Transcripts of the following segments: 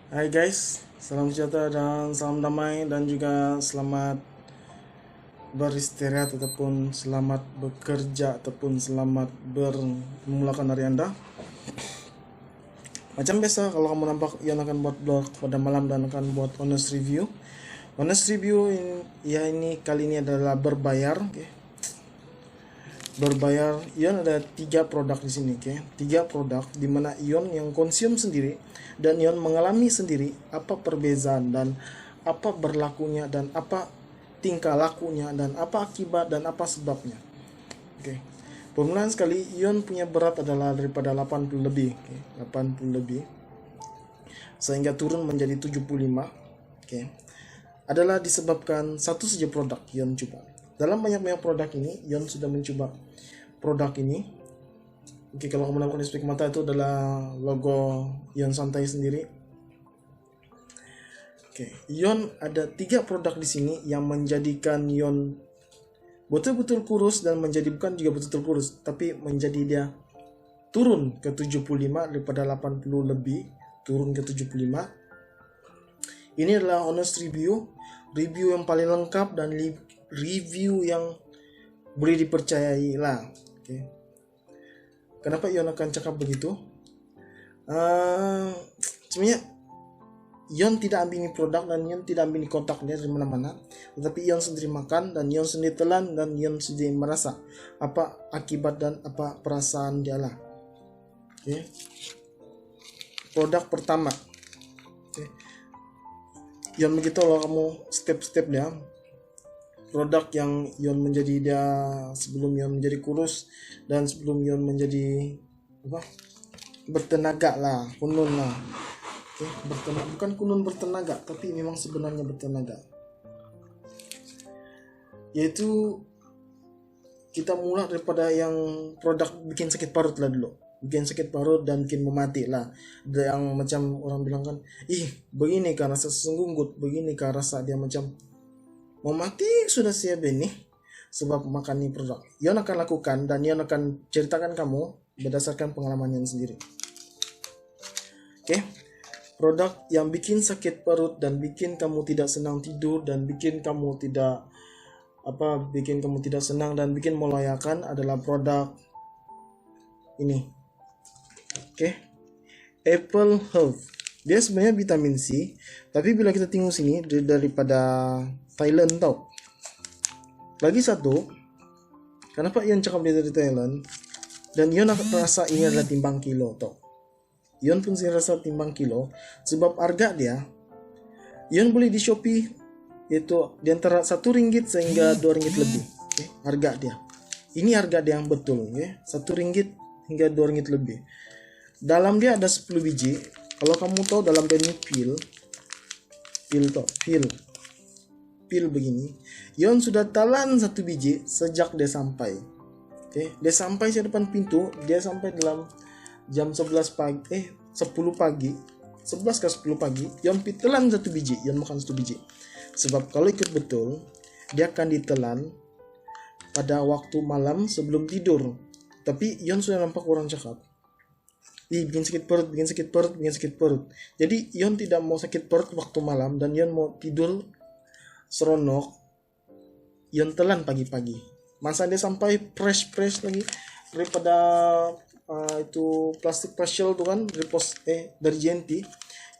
Hai guys, salam sejahtera dan salam damai dan juga selamat beristirahat ataupun selamat bekerja ataupun selamat memulakan hari Anda. Macam biasa kalau kamu nampak Ian akan buat vlog pada malam dan akan buat honest review. Honest review ini kali ini adalah berbayar, berbayar. Ion ada 3 produk di sini, 3 produk di mana Ion yang konsum sendiri dan Ion mengalami sendiri apa perbezaan dan apa berlakunya dan apa tingkah lakunya dan apa akibat dan apa sebabnya. Permulaan sekali Ion punya berat adalah daripada 80 lebih, 80 lebih sehingga turun menjadi 75. Adalah disebabkan satu saja produk Ion coba. Dalam banyak-banyak produk ini, Ion sudah mencoba produk ini. Kalau kamu melakukan inspek mata itu adalah logo Ion santai sendiri. Ion ada 3 produk di sini yang menjadikan Ion betul-betul kurus dan menjadi bukan juga betul-betul kurus, tapi menjadi dia turun ke 75 daripada 80 lebih, turun ke 75. Ini adalah honest review yang paling lengkap dan review yang boleh dipercayai lah. Kenapa Ion akan cakap begitu? Sebenarnya Ion tidak ambil ini produk dan Ion tidak ambil ini kotak dia dari mana-mana, tetapi Ion sendiri makan dan Ion sendiri telan dan Ion sendiri merasa apa akibat dan apa perasaan dia lah. Produk pertama, Ion begitu loh kamu step-step dia. Produk yang Ion menjadi dia sebelum Ion menjadi kurus dan sebelum Ion menjadi bertenaga lah, kunun lah. Bertenaga, bukan kunun bertenaga, tapi memang sebenarnya bertenaga. Yaitu kita mulai daripada yang produk bikin sakit parut lah dulu. Bikin sakit parut dan bikin memati lah. Ada yang macam orang bilang kan, begini kan rasa sesungguh, begini kan rasa dia macam mau mati sudah siap ini sebab makan ini produk. Ion akan lakukan dan Ion akan ceritakan kamu berdasarkan pengalaman yang sendiri. Produk yang bikin sakit perut dan bikin kamu tidak senang tidur dan bikin kamu tidak senang dan bikin meloyakan adalah produk ini. Apple Health. Dia sebenarnya vitamin C, tapi bila kita tengok sini daripada Thailand tau. Lagi satu, kenapa Ion cakap dia dari Thailand? Dan Ion rasa ini adalah timbang kilo tau. Ion pun saya rasa timbang kilo sebab harga dia Ion beli di Shopee yaitu di antara 1 ringgit sehingga 2 ringgit lebih. Harga dia. Ini harga dia yang betul, 1 ringgit hingga 2 ringgit lebih. Dalam dia ada 10 biji. Kalau kamu tahu dalam dia ini pil begini. Ion sudah telan 1 biji sejak dia sampai. Dia sampai di depan pintu, dia sampai dalam jam 11 pagi, 10 pagi, 11 ke 10 pagi, Ion telan 1 biji, Ion makan 1 biji. Sebab kalau ikut betul, dia akan ditelan pada waktu malam sebelum tidur. Tapi Ion sudah nampak orang cakap, bikin sakit perut. Jadi Ion tidak mau sakit perut waktu malam dan Ion mau tidur seronok. Ion telan pagi-pagi. Masa dia sampai fresh lagi daripada itu plastik partial tuh kan dari JNT.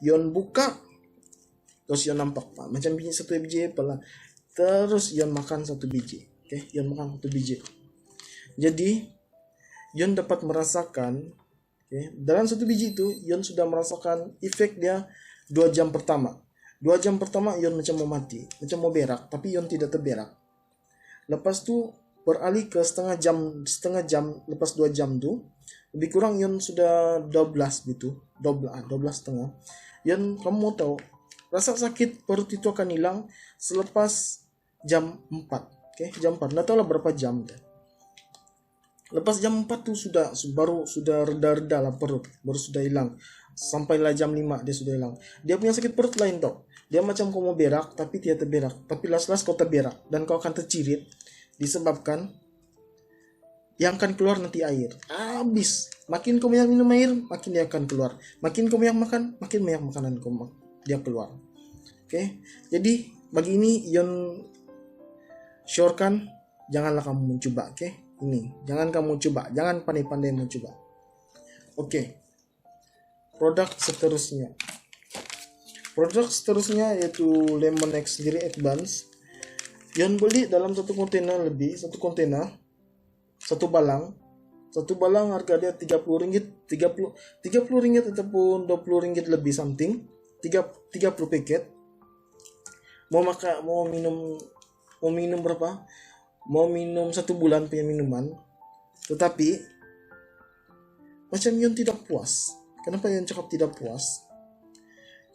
Ion buka terus Ion nampak macam biji 1 biji apa lah. Terus Ion makan 1 biji. Ion makan 1 biji. Jadi Ion dapat merasakan dalam 1 biji itu Ion sudah merasakan efek dia 2 jam pertama. 2 jam pertama Ion macam mau mati, macam mau berak, tapi Ion tidak terberak. Lepas tu beralih ke setengah jam lepas 2 jam tu lebih kurang Ion sudah 12 gitu, 12 setengah. Ion, kamu mau tahu rasa sakit perut itu akan hilang selepas jam 4. Jam 4, nggak tahu lah berapa jam deh. Lepas jam 4 tuh sudah reda-reda lah perut, baru sudah hilang. Sampailah jam 5 dia sudah hilang. Dia punya sakit perut lain tau. Dia macam kau mau berak tapi tidak terberak, tapi las-las kau terberak dan kau akan tercirit disebabkan yang akan keluar nanti air. Habis. Makin kau banyak minum air, makin dia akan keluar. Makin kau banyak makan, makin banyak makanan dia keluar. Oke. Jadi bagi ini Ion syorkan, janganlah kamu mencoba. Oke. Ini, jangan kamu coba, jangan pandai-pandai mencoba. Oke. Produk seterusnya. Produk seterusnya yaitu Lemon X sendiri Advance. Ion beli dalam satu kontainer lebih, satu kontainer, satu balang harga dia 30 ringgit, 30 ringgit ataupun 20 ringgit lebih something, 30 paket. Mau minum berapa? Mau minum 1 bulan punya minuman. Tetapi macam Ion tidak puas. Kenapa Ion cakap tidak puas?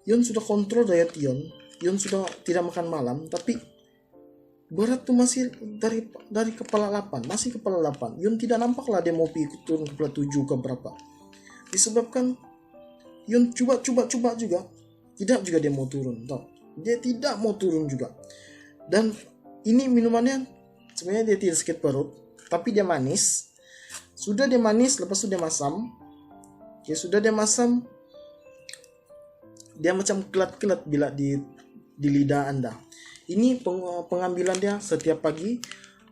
Ion sudah kontrol diet Ion sudah tidak makan malam, tapi berat tuh masih dari kepala 8, masih kepala 8. Ion tidak nampak lah dia mau ikut turun kepala 7 ke berapa. Disebabkan Ion coba juga, tidak juga dia mau turun, tau. Dia tidak mau turun juga. Dan ini minumannya sebenarnya dia tidak sakit perut, tapi dia manis. Sudah dia manis, lepas itu dia masam. Ya sudah dia masam, dia macam kelat-kelat bila di lidah Anda. Ini pengambilan dia setiap pagi,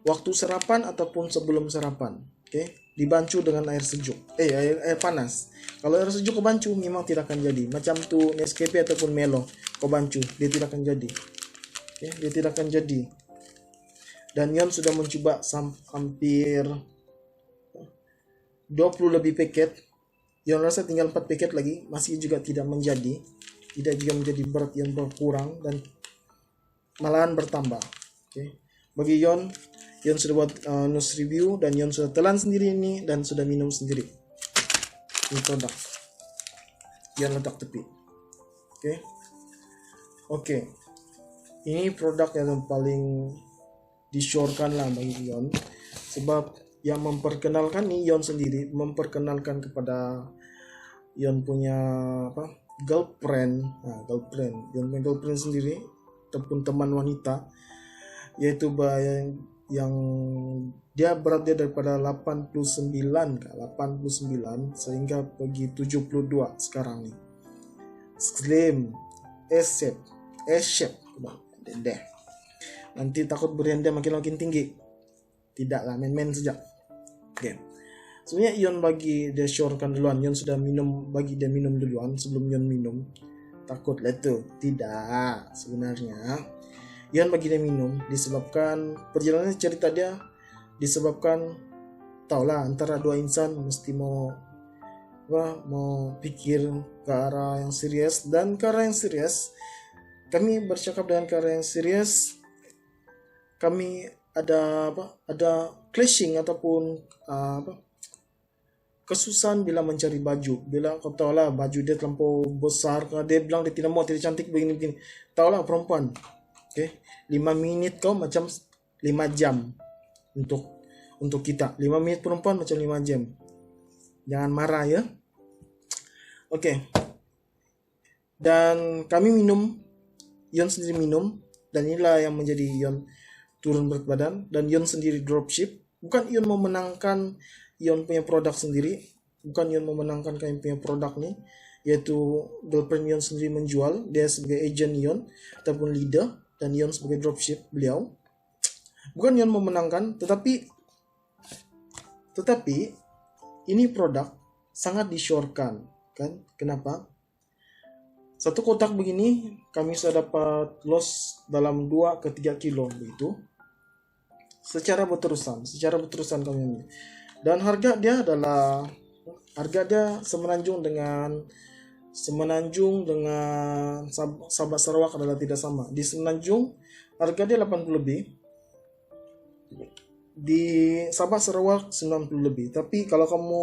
waktu sarapan ataupun sebelum sarapan. Oke, dibancu dengan air sejuk. Air panas. Kalau air sejuk kau bancu memang tidak akan jadi. Macam tu Nescafe ataupun Melo, kau bancu, dia tidak akan jadi. Oke, dia tidak akan jadi. Dan Ion sudah mencoba hampir 20 lebih paket. Ion rasa tinggal 4 paket lagi, masih juga tidak menjadi. Tidak juga menjadi berat yang berkurang dan malahan bertambah. Okay. Bagi Ion sudah buat news review dan Ion sudah telan sendiri ini dan sudah minum sendiri. Ini produk. Ion letak tepi. Oke. Ini produk yang paling disyorkan lah bagi Ion, sebab yang memperkenalkan nih Ion sendiri, memperkenalkan kepada Ion punya girlfriend. Ion punya girlfriend sendiri ataupun teman wanita, yaitu yang dia berat dia daripada 89 sehingga pergi 72 sekarang nih. Slim, S-shape, deh. Nanti takut berian dia makin tinggi. Tidak lah, main-main saja. Oke. Sebenarnya Ion bagi dia syorkan duluan. Ion sudah bagi dia minum duluan sebelum Ion minum. Takut lah tuh. Tidak, sebenarnya Ion bagi dia minum disebabkan perjalanan cerita dia disebabkan taulah antara dua insan mesti mau pikir ke arah yang serius, dan ke arah yang serius kami bercakap dengan ke arah yang serius. Kami ada clashing ataupun kesusahan bila mencari baju. Bila kau tahu lah baju dia terlampau besar, dia bilang dia tidak mau, tidak cantik begini. Tahu lah perempuan. Oke, 5 menit kau macam 5 jam untuk kita. 5 menit perempuan macam 5 jam. Jangan marah ya. Oke. Dan kami minum, Ion sendiri minum, dan inilah yang menjadi Ion turun berat badan. Dan Ion sendiri dropship. Bukan Ion memenangkan Ion punya produk sendiri, bukan Ion memenangkan kami punya produk nih, yaitu girlfriend Ion sendiri menjual, dia sebagai agent Ion ataupun leader, dan Ion sebagai dropship beliau. Bukan Ion memenangkan, tetapi ini produk sangat disyorkan, kan? Kenapa? Satu kotak begini kami sudah dapat loss dalam 2 ke 3 kilo begitu. Secara berterusan kami ini. Dan harga dia semenanjung dengan Sabah Sarawak adalah tidak sama. Di Semenanjung harga dia 80 lebih. Di Sabah Sarawak 90 lebih. Tapi kalau kamu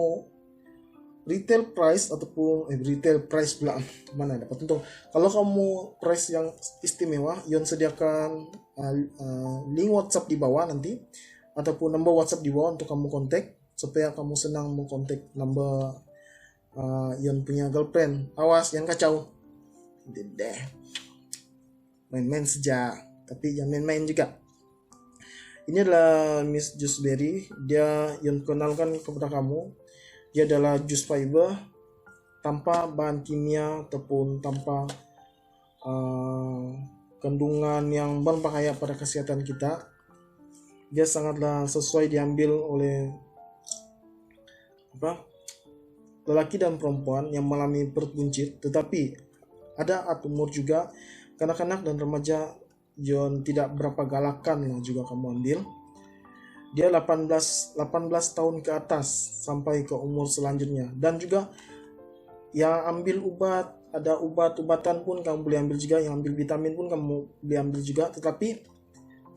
retail price ataupun retail price pula mana dapat untung. Kalau kamu price yang istimewa, Ion sediakan link WhatsApp di bawah nanti ataupun nomor WhatsApp di bawah untuk kamu kontak supaya kamu senang mengkontak nomor Ion punya girlfriend. Awas jangan kacau. Deh. Main-main saja, tapi jangan main-main juga. Ini adalah Miss Juiceberry. Dia yang kenalkan kepada kamu. Dia adalah jus fiber tanpa bahan kimia ataupun tanpa kandungan yang berbahaya pada kesehatan kita. Dia sangatlah sesuai diambil oleh lelaki dan perempuan yang mengalami perut buncit, tetapi ada umur juga kanak-kanak dan remaja yang tidak berapa galakan lah juga kamu ambil. Dia 18 tahun ke atas sampai ke umur selanjutnya. Dan juga yang ambil obat, ada obat-obatan pun kamu boleh ambil juga, yang ambil vitamin pun kamu boleh ambil juga, tetapi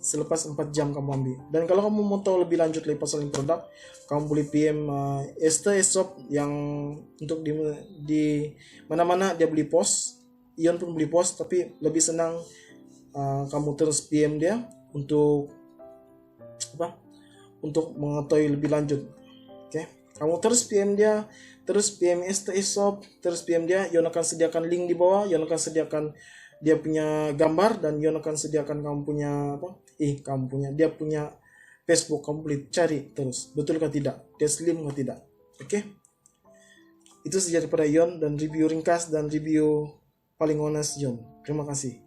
selepas 4 jam kamu ambil. Dan kalau kamu mau tahu lebih lanjut lagi pasal produk, kamu boleh PM Esther Shop yang untuk di mana-mana dia beli post, Ion pun beli post, tapi lebih senang kamu terus PM dia untuk untuk mengetahui lebih lanjut. Oke, kamu terus PM dia, terus PM Esther Shop, terus PM dia. Ion akan sediakan link di bawah, Ion akan sediakan dia punya gambar, dan Ion akan sediakan kamu punya dia punya Facebook. Kamu boleh cari terus, betul atau tidak, dia slim atau tidak. Oke, itu saja daripada Ion dan review ringkas dan review paling honest Ion. Terima kasih.